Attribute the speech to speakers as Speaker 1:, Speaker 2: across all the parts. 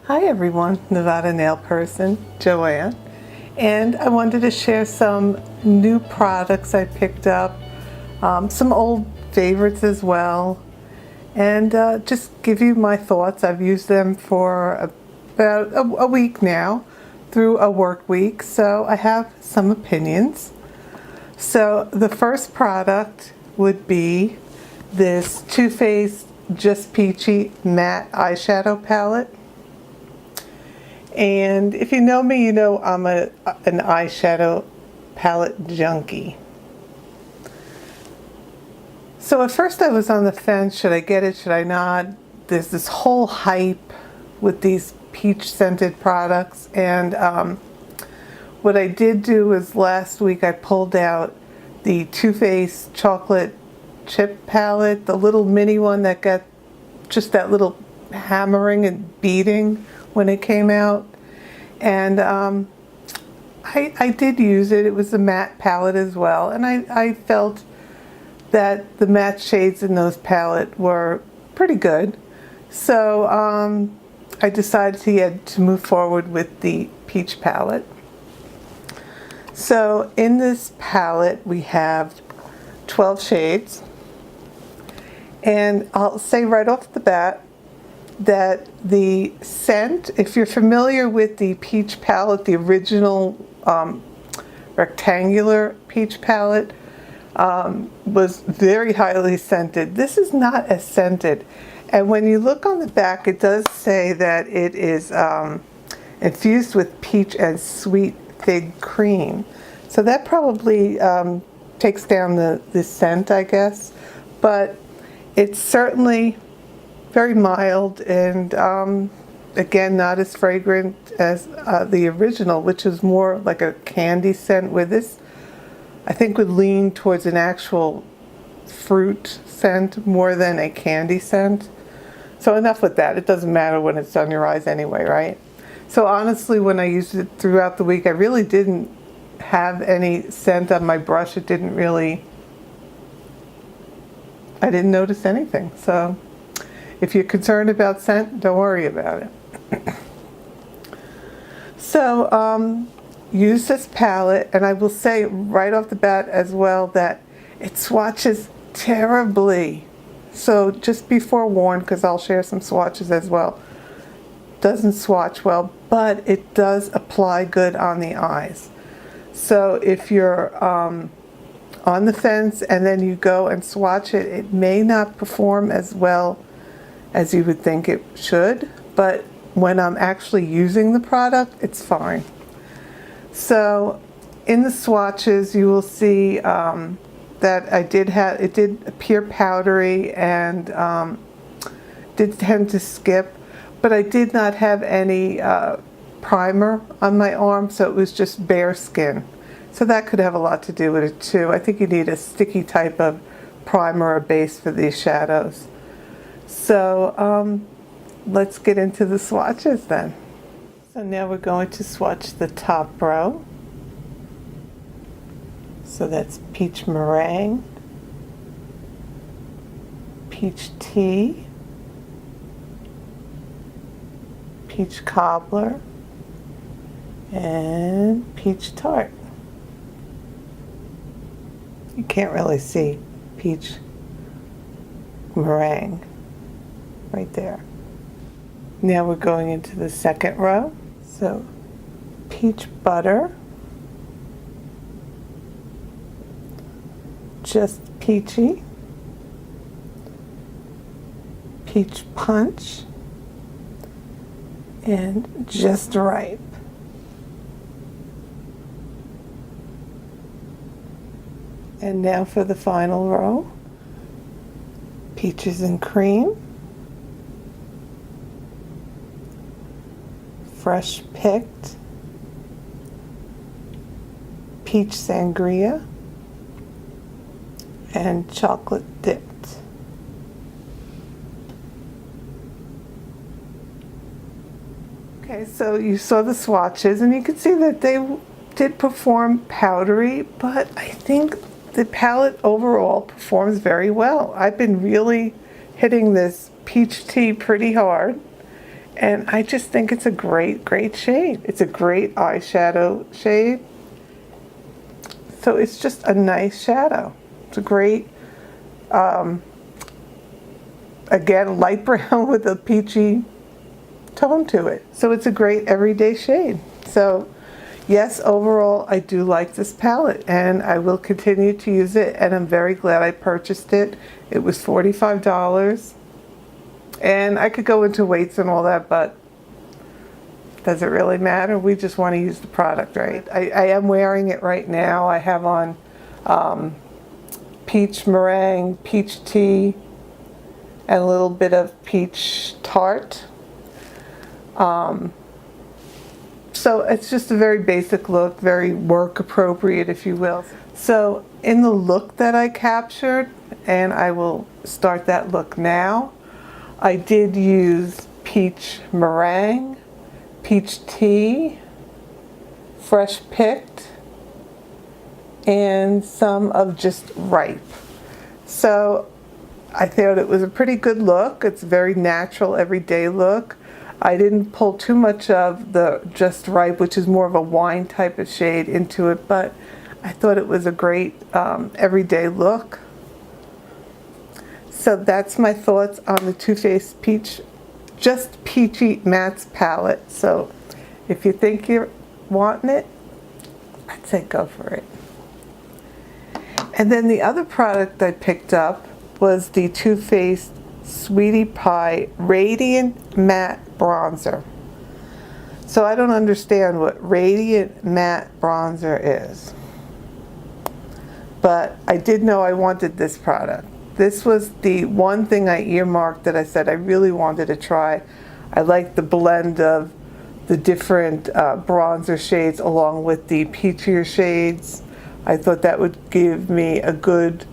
Speaker 1: Hi everyone, Nevada nail person, Joanne, and I wanted to share some new products I picked up, some old favorites as well, and just give you my thoughts. I've used them for about a week now, through a work week, so I have some opinions. So the first product would be this Too Faced Just Peachy matte eyeshadow palette. And if you know me, you know I'm an eyeshadow palette junkie. So at first I was on the fence, should I get it, should I not? There's this whole hype with these peach scented products, and what I did do was last week I pulled out the Too Faced chocolate chip palette, the little mini one that got just that little hammering and beating when it came out, and I did use it. It was a matte palette as well, and I felt that the matte shades in those palette were pretty good, so I decided to move forward with the peach palette. So in this palette we have 12 shades, and I'll say right off the bat that the scent, if you're familiar with the peach palette, the original rectangular peach palette, was very highly scented. This is not as scented, and when you look on the back it does say that it is infused with peach and sweet fig cream, so that probably takes down the scent, I guess, but it's certainly very mild, and again, not as fragrant as the original, which is more like a candy scent, where this I think would lean towards an actual fruit scent more than a candy scent. So enough with that. It doesn't matter when it's on your eyes anyway, right? So honestly, when I used it throughout the week, I really didn't have any scent on my brush. It didn't really, I didn't notice anything. So if you're concerned about scent, don't worry about it. So use this palette, and I will say right off the bat as well that it swatches terribly. So just be forewarned, because I'll share some swatches as well. Doesn't swatch well, but it does apply good on the eyes. So if you're on the fence and then you go and swatch it, it may not perform as well as you would think it should, but when I'm actually using the product, it's fine. So in the swatches you will see that it did appear powdery and did tend to skip, but I did not have any primer on my arm, so it was just bare skin. So that could have a lot to do with it too. I think you need a sticky type of primer or base for these shadows. So let's get into the swatches then. So now we're going to swatch the top row. So that's peach meringue, peach tea, peach cobbler, and peach tart. You can't really see peach meringue right there. Now we're going into the second row. So peach butter, just peachy, peach punch, and just ripe. And now for the final row, peaches and cream, fresh picked, peach sangria, and chocolate dipped. Okay, so you saw the swatches, and you can see that they did perform powdery, but I think the palette overall performs very well. I've been really hitting this peach tea pretty hard, And I just think it's a great, great shade. It's a great eyeshadow shade. So it's just a nice shadow. It's a great, again, light brown with a peachy tone to it. So it's a great everyday shade. So yes, overall, I do like this palette and I will continue to use it, and I'm very glad I purchased it. It was $45. And I could go into weights and all that, but does it really matter? We just want to use the product, right? I am wearing it right now. I have on peach meringue, peach tea, and a little bit of peach tart. So it's just a very basic look, very work appropriate, if you will. So in the look that I captured, and I will start that look now, I did use peach meringue, peach tea, fresh picked, and some of just ripe. So I thought it was a pretty good look. It's a very natural, everyday look. I didn't pull too much of the just ripe, which is more of a wine type of shade, into it, but I thought it was a great everyday look. So that's my thoughts on the Too Faced Peach, just Peachy Mattes palette. So if you think you're wanting it, I'd say go for it. And then the other product I picked up was the Too Faced Sweetie Pie Radiant Matte Bronzer. So I don't understand what Radiant Matte Bronzer is, but I did know I wanted this product. This was the one thing I earmarked that I said I really wanted to try. I like the blend of the different bronzer shades along with the peachier shades. I thought that would give me a good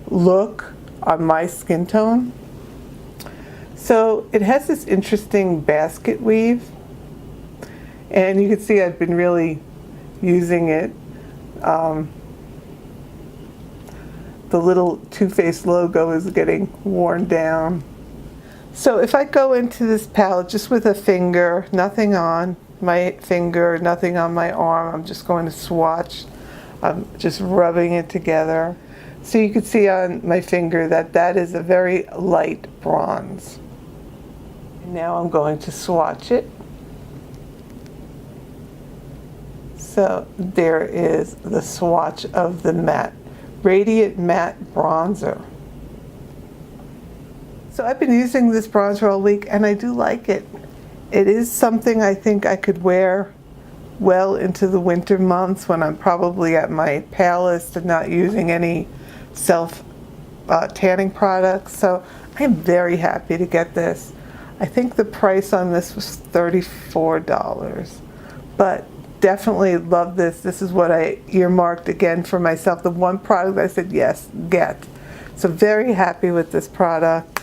Speaker 1: look on my skin tone. So it has this interesting basket weave, and you can see I've been really using it. The little Too Faced logo is getting worn down. So if I go into this palette just with a finger, nothing on my finger, nothing on my arm, I'm just going to swatch. I'm just rubbing it together. So you can see on my finger that that is a very light bronze. And now I'm going to swatch it. So there is the swatch of the matte, Radiant Matte Bronzer. So I've been using this bronzer all week and I do like it. It is something I think I could wear well into the winter months when I'm probably at my palest and not using any self tanning products. So I'm very happy to get this. I think the price on this was $34, but definitely love this. This is what I earmarked again for myself. The one product I said, yes, get. So very happy with this product.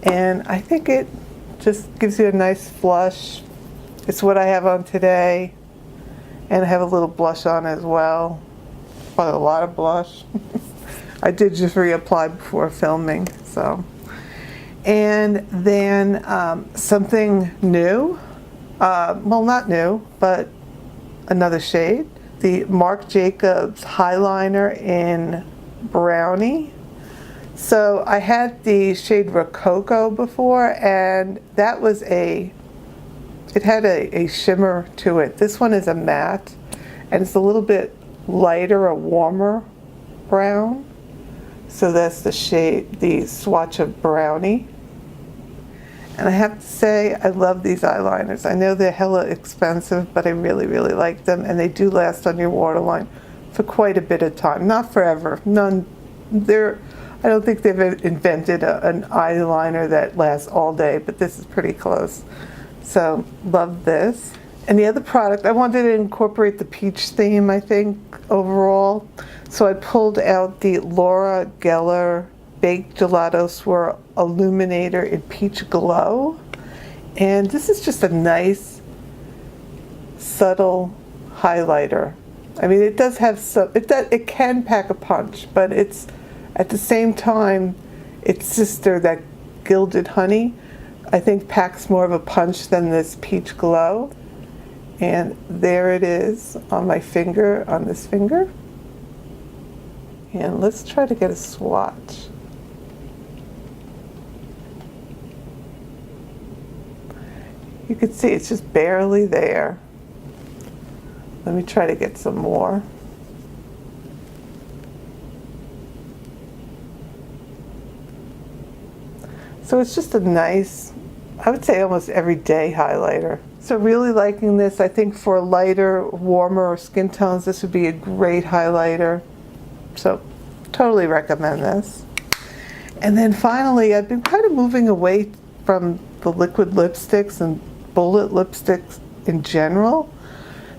Speaker 1: And I think it just gives you a nice flush. It's what I have on today. And I have a little blush on as well. Quite a lot of blush. I did just reapply before filming, so. And then something new. Well, not new, but another shade. The Marc Jacobs Highliner in Brownie. So I had the shade Rococo before, and that was it had a shimmer to it. This one is a matte, and it's a little bit lighter, a warmer brown. So that's the shade, the swatch of Brownie. And I have to say, I love these eyeliners. I know they're hella expensive, but I really, really like them, and they do last on your waterline for quite a bit of time. Not forever. I don't think they've invented an eyeliner that lasts all day, but this is pretty close. So, love this. And the other product, I wanted to incorporate the peach theme, I think, overall. So I pulled out the Laura Geller Baked Gelato Swirl Illuminator in Peach Glow. And this is just a nice, subtle highlighter. I mean, it does have some, it can pack a punch, but it's, at the same time, its sister, that Gilded Honey, I think packs more of a punch than this Peach Glow. And there it is on my finger, on this finger. And let's try to get a swatch. You can see it's just barely there. Let me try to get some more. So it's just a nice, I would say almost everyday highlighter. So really liking this. I think for lighter, warmer skin tones, this would be a great highlighter. So totally recommend this. And then finally, I've been kind of moving away from the liquid lipsticks and bullet lipsticks in general,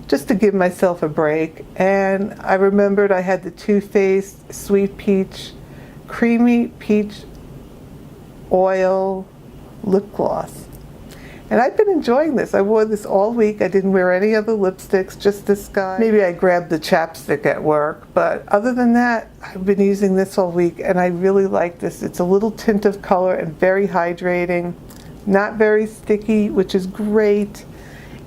Speaker 1: just to give myself a break. And I remembered I had the Too Faced Sweet Peach Creamy Peach Oil Lip Gloss. And I've been enjoying this. I wore this all week. I didn't wear any other lipsticks, just this guy. Maybe I grabbed the chapstick at work, but other than that, I've been using this all week and I really like this. It's a little tint of color and very hydrating, not very sticky, which is great.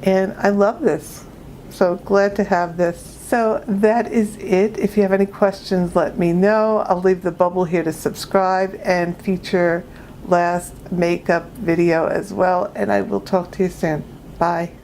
Speaker 1: And I love this. So glad to have this. So that is it. If you have any questions, let me know. I'll leave the bubble here to subscribe and feature last makeup video as well, and I will talk to you soon. Bye.